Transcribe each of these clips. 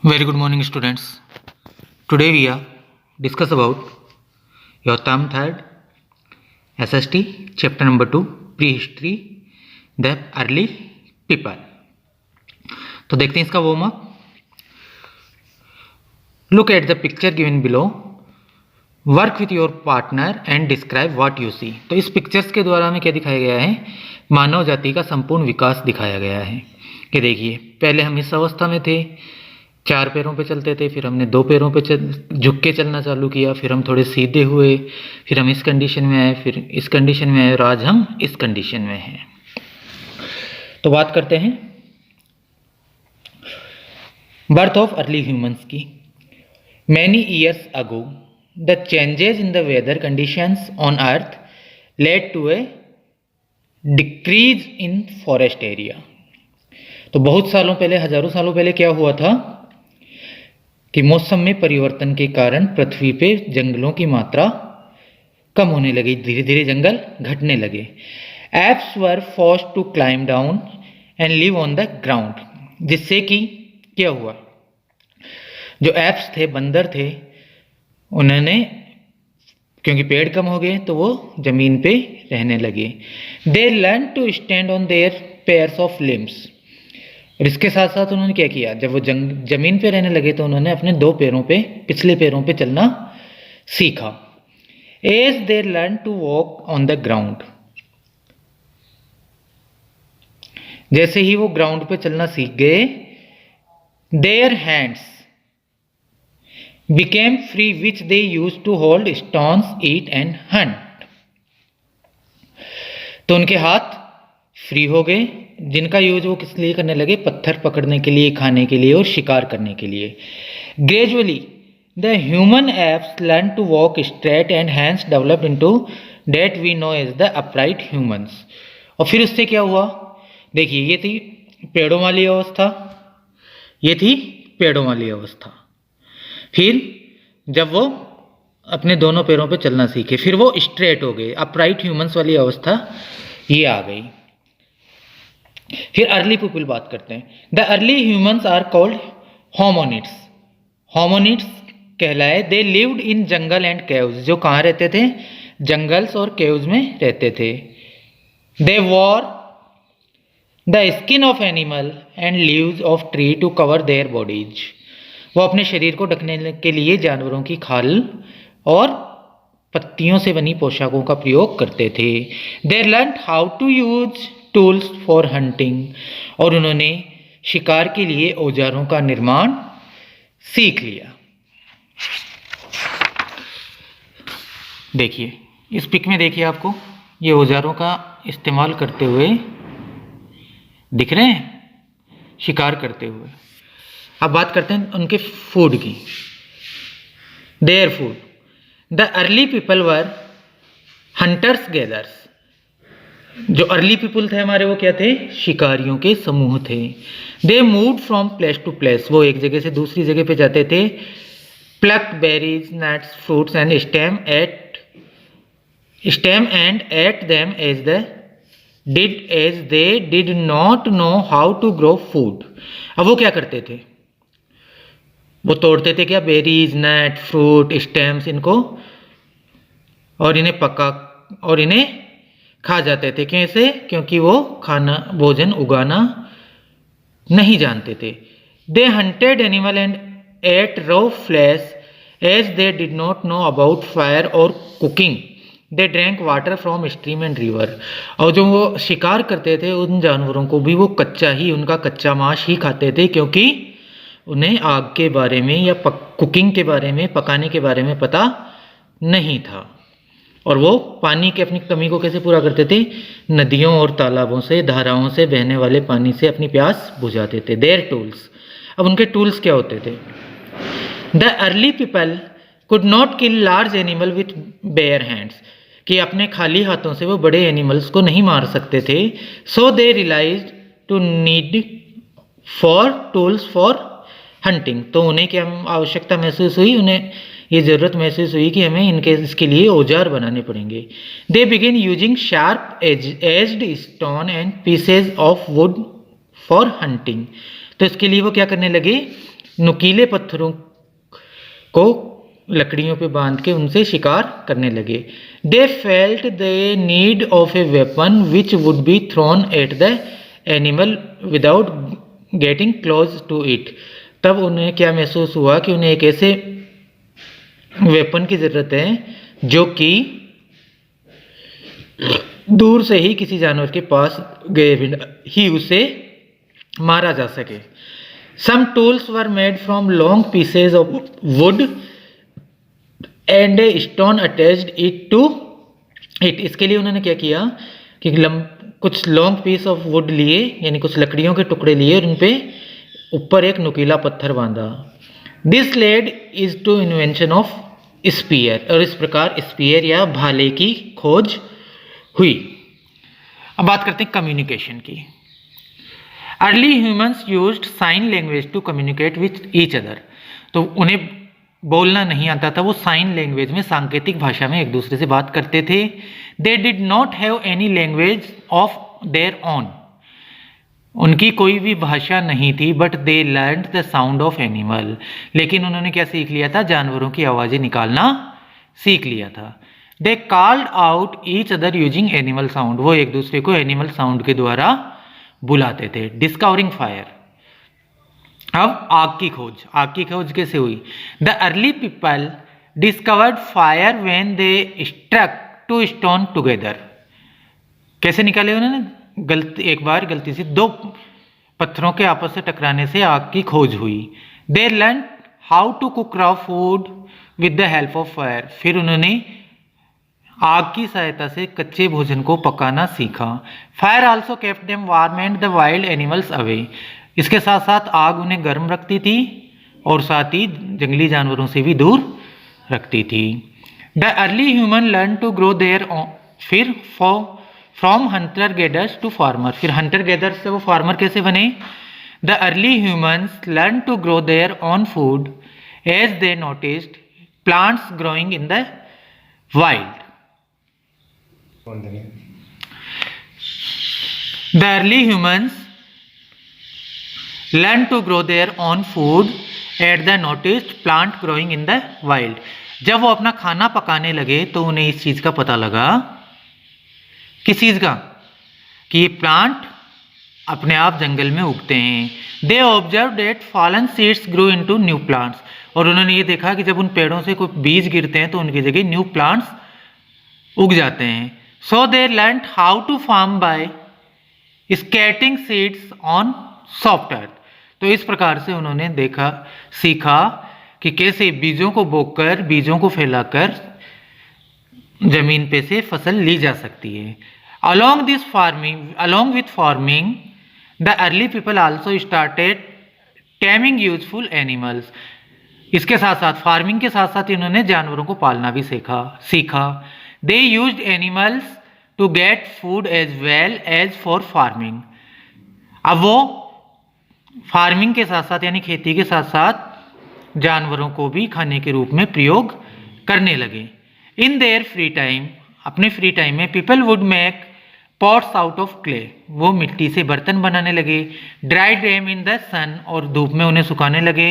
Very good morning, students. Today we are discuss about your term third SST chapter number 2 prehistory the early people. तो देखते हैं इसका warm up. Look at the picture given below. Work with your partner and describe what you see. तो इस pictures के द्वारा हमें क्या दिखाया गया है? मानव जाति का संपूर्ण विकास दिखाया गया है. कि देखिए, पहले हम इस अवस्था में थे, 4 पैरों पे चलते थे, फिर हमने 2 पैरों पे झुक के चलना चालू किया, फिर हम थोड़े सीधे हुए, फिर हम इस कंडीशन में आए, फिर इस कंडीशन में आए और आज हम इस कंडीशन में हैं. तो बात करते हैं बर्थ ऑफ अर्ली ह्यूमंस की. Many years ago the changes in the weather conditions on earth led to a decrease in forest area. तो बहुत सालों पहले, हजारों सालों पहले क्या हुआ था कि मौसम में परिवर्तन के कारण पृथ्वी पे जंगलों की मात्रा कम होने लगी, धीरे धीरे जंगल घटने लगे. Apes were forced to climb down and live on the ground. जिससे कि क्या हुआ, जो एप्स थे, बंदर थे, उन्होंने, क्योंकि पेड़ कम हो गए तो वो जमीन पे रहने लगे. They learn to stand on their pairs of limbs. और इसके साथ साथ उन्होंने क्या किया, जब वो जमीन पे रहने लगे तो उन्होंने अपने 2 पैरों पे, पिछले पैरों पे चलना सीखा. As they learn to walk on the ground. जैसे ही वो ग्राउंड पे चलना सीख गए, their hands became free which they use to hold stones, eat and hunt. तो उनके हाथ फ्री हो गए, जिनका यूज वो किस लिए करने लगे, पत्थर पकड़ने के लिए, खाने के लिए और शिकार करने के लिए. Gradually the human apes learn to walk straight and hands developed into that we know as the upright humans. और फिर उससे क्या हुआ, देखिए, ये थी पेड़ों वाली अवस्था, ये थी पेड़ों वाली अवस्था. फिर जब वो अपने दोनों पैरों पे चलना सीखे, फिर वो स्ट्रेट हो गए, अपराइट ह्यूमंस वाली अवस्था ये आ गई. फिर अर्ली पीपल बात करते हैं. The early humans are called hominids. Hominids कहलाए. They lived in jungle and caves. जो कहाँ रहते थे, जंगल्स और केव्स में रहते थे. They wore the skin of animal and leaves of tree to cover their bodies. वो अपने शरीर को ढकने के लिए जानवरों की खाल और पत्तियों से बनी पोशाकों का प्रयोग करते थे. They learn how to use tools for hunting. और उन्होंने शिकार के लिए औजारों का निर्माण सीख लिया. देखिए, इस पिक में देखिए, आपको ये औजारों का इस्तेमाल करते हुए दिख रहे हैं, शिकार करते हुए. अब बात करते हैं उनके फूड की. Their food. The early people were hunters gatherers. जो अर्ली पीपल थे हमारे, वो क्या थे, शिकारियों के समूह थे. They moved from place to place. वो एक जगह से दूसरी जगह पे जाते थे. Plucked berries, nuts, fruits and stem and ate them as they did not know how to grow food. अब वो क्या करते थे, वो तोड़ते थे क्या, बेरीज, नट, फ्रूट, स्टेम्स, इनको, और इन्हें पका और इन्हें खा जाते थे. कैसे, क्योंकि वो खाना, भोजन उगाना नहीं जानते थे. They hunted animal and ate raw flesh as they did not know about fire और cooking. They drank water from stream and river. और जो वो शिकार करते थे, उन जानवरों को भी वो कच्चा ही, उनका कच्चा मांस ही खाते थे, क्योंकि उन्हें आग के बारे में या कुकिंग के बारे में, पकाने के बारे में पता नहीं था. और वो पानी की अपनी कमी को कैसे पूरा करते थे, नदियों और तालाबों से, धाराओं से बहने वाले पानी से अपनी प्यास बुझाते थे. Their tools. अब उनके टूल्स क्या होते थे. The early people could not kill large animal with bare hands. कि अपने खाली हाथों से वो बड़े एनिमल्स को नहीं मार सकते थे. So they realized to need for tools for hunting. तो उन्हें क्या आवश्यकता महसूस हुई, उन्हें ये ज़रूरत महसूस हुई कि हमें इसके लिए औजार बनाने पड़ेंगे. They begin using sharp aged stone and pieces of would for hunting. तो इसके लिए वो क्या करने लगे, नुकीले पत्थरों को लकड़ियों पे बांध के उनसे शिकार करने लगे। They felt the need of a weapon which would be thrown at the animal without getting close to it. तब उन्हें क्या महसूस हुआ कि उन्हें एक ऐसे वेपन की ज़रूरत है जो कि दूर से ही किसी जानवर के पास गए बिना ही उसे मारा जा सके। Some tools were made from long pieces of wood and a stone attached it to it. इसके लिए उन्होंने क्या किया कि कुछ लॉन्ग पीस ऑफ वुड लिए, यानी कुछ लकड़ियों के टुकड़े लिए और उन पे ऊपर एक नुकीला पत्थर बांधा। This led is to invention of spear, और इस प्रकार स्पीयर या भाले की खोज हुई। अब बात करते हैं कम्युनिकेशन की। Early humans used sign language to communicate with each other. तो उन्हें बोलना नहीं आता था, वो साइन लैंग्वेज में, सांकेतिक भाषा में एक दूसरे से बात करते थे। दे did not have any language of their own. उनकी कोई भी भाषा नहीं थी, but they learn the sound of animal. लेकिन उन्होंने क्या सीख लिया था? जानवरों की आवाज़ें निकालना सीख लिया था। They called out each other using animal sound. वो एक दूसरे को एनिमल साउंड के द्वारा बुलाते थे। Discovering fire. अब आग की खोज। आग की खोज कैसे हुई? The early people discovered fire when they struck two stone together. कैसे निकाले उन्होंने? एक बार गलती से दो पत्थरों के आपस से टकराने से आग की खोज हुई। They learn how to cook raw food with the help of fire. फिर उन्होंने आग की सहायता से कच्चे भोजन को पकाना सीखा। Fire also kept them warm and the wild animals away. इसके साथ साथ आग उन्हें गर्म रखती थी और साथ ही जंगली जानवरों से भी दूर रखती थी। The early human learn to grow their. फिर from hunter gatherers to farmer. फिर हंटर गेदर्स से वो फार्मर कैसे बने? The early humans learn to grow their own food as they noticed plants growing in the wild. The early humans learned to grow their own food at the noticed plant growing in the wild. जब वो अपना खाना पकाने लगे तो उन्हें इस चीज़ का पता लगा। किस चीज़ का? कि ये प्लांट अपने आप जंगल में उगते हैं। They observed that fallen seeds grew into new plants. और उन्होंने ये देखा कि जब उन पेड़ों से कोई बीज गिरते हैं तो उनकी जगह न्यू प्लांट्स उग जाते हैं। So they learned how to farm by scattering seeds on soft earth. तो इस प्रकार से उन्होंने सीखा कि कैसे बीजों को बोकर, बीजों को फैलाकर जमीन पे से फसल ली जा सकती है। Along with farming, the early people also started taming useful animals. इसके साथ साथ, फार्मिंग के साथ साथ इन्होंने जानवरों को पालना भी सीखा। They used animals to get food as well as for farming. अब वो फार्मिंग के साथ साथ यानी खेती के साथ साथ जानवरों को भी खाने के रूप में प्रयोग करने लगे। इन देयर फ्री टाइम, अपने फ्री टाइम में, people would make pots out of clay. वो मिट्टी से बर्तन बनाने लगे। ड्राई देम इन द सन, और धूप में उन्हें सुखाने लगे।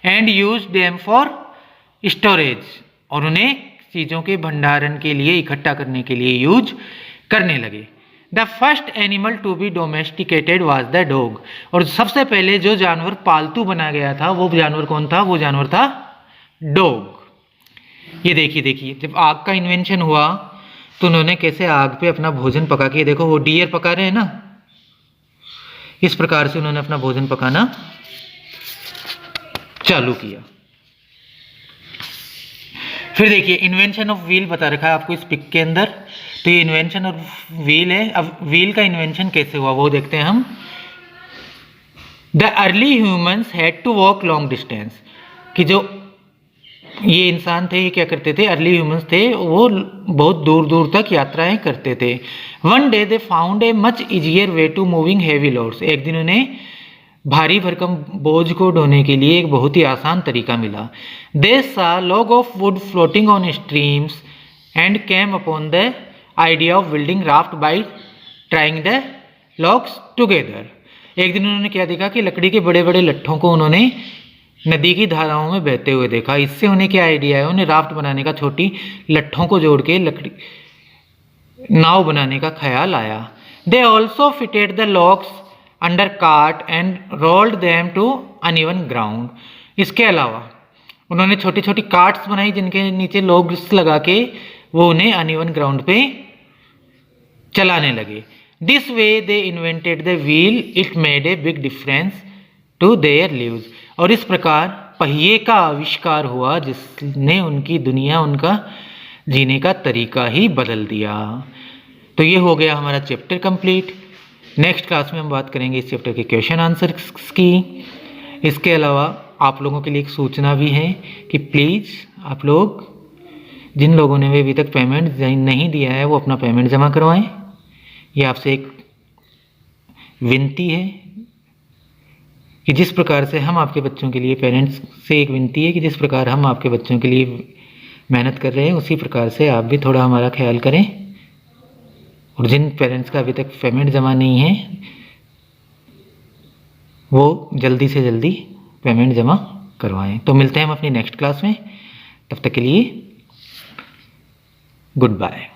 And use them for storage, और उन्हें चीज़ों के भंडारण के लिए, इकट्ठा करने के लिए यूज करने लगे। The first animal to be domesticated was the dog. और सबसे पहले जो जानवर पालतू बना गया था वो जानवर कौन था? वो जानवर था डॉग। ये देखिए, जब आग का इन्वेंशन हुआ तो उन्होंने कैसे आग पे अपना भोजन पका के, देखो वो डियर पका रहे हैं ना, इस प्रकार से उन्होंने अपना भोजन पकाना चालू किया। फिर देखिए इन्वेंशन ऑफ व्हील बता रखा है आपको इस पिक के अंदर। तो ये इन्वेंशन ऑफ व्हील है। अब व्हील का इन्वेंशन कैसे हुआ वो देखते हैं हम। The early humans had to walk long distance. कि जो ये इंसान थे, ये क्या करते थे? अर्ली ह्यूमंस थे, वो बहुत दूर दूर तक यात्राएं करते थे। One day they found a much easier way to moving heavy loads. एक दिन उन्हें भारी भरकम बोझ को ढोने के लिए एक बहुत ही आसान तरीका मिला। दे सा log of would floating on streams and came upon the idea of building raft by trying the logs together. एक दिन उन्होंने क्या देखा कि लकड़ी के बड़े बड़े लट्ठों को उन्होंने नदी की धाराओं में बहते हुए देखा। इससे उन्हें क्या आइडिया है, उन्हें राफ्ट बनाने का, छोटी लट्ठों को जोड़ के लकड़ी नाव बनाने का ख्याल आया। They also fitted the logs under cart and rolled them to uneven ground. इसके अलावा उन्होंने छोटी छोटी कार्ट्स बनाई जिनके नीचे लॉग्स लगा के वो उन्हें अनइवन ग्राउंड पे चलाने लगे। This way they invented the wheel, it made a big difference to their lives. और इस प्रकार पहिए का आविष्कार हुआ जिसने उनकी दुनिया, उनका जीने का तरीका ही बदल दिया। तो ये हो गया हमारा चैप्टर कंप्लीट। नेक्स्ट क्लास में हम बात करेंगे इस चैप्टर के क्वेश्चन आंसर्स की। इसके अलावा आप लोगों के लिए एक सूचना भी है कि प्लीज़ आप लोग, जिन लोगों ने अभी तक पेमेंट नहीं दिया है, वो अपना पेमेंट जमा करवाएं। ये आपसे एक विनती है कि जिस प्रकार से हम आपके बच्चों के लिए, पेरेंट्स से एक विनती है कि जिस प्रकार हम आपके बच्चों के लिए मेहनत कर रहे हैं, उसी प्रकार से आप भी थोड़ा हमारा ख्याल करें। और जिन पेरेंट्स का अभी तक पेमेंट जमा नहीं है, वो जल्दी से जल्दी पेमेंट जमा करवाएं। तो मिलते हैं हम अपनी नेक्स्ट क्लास में, तब तक के लिए गुड बाय।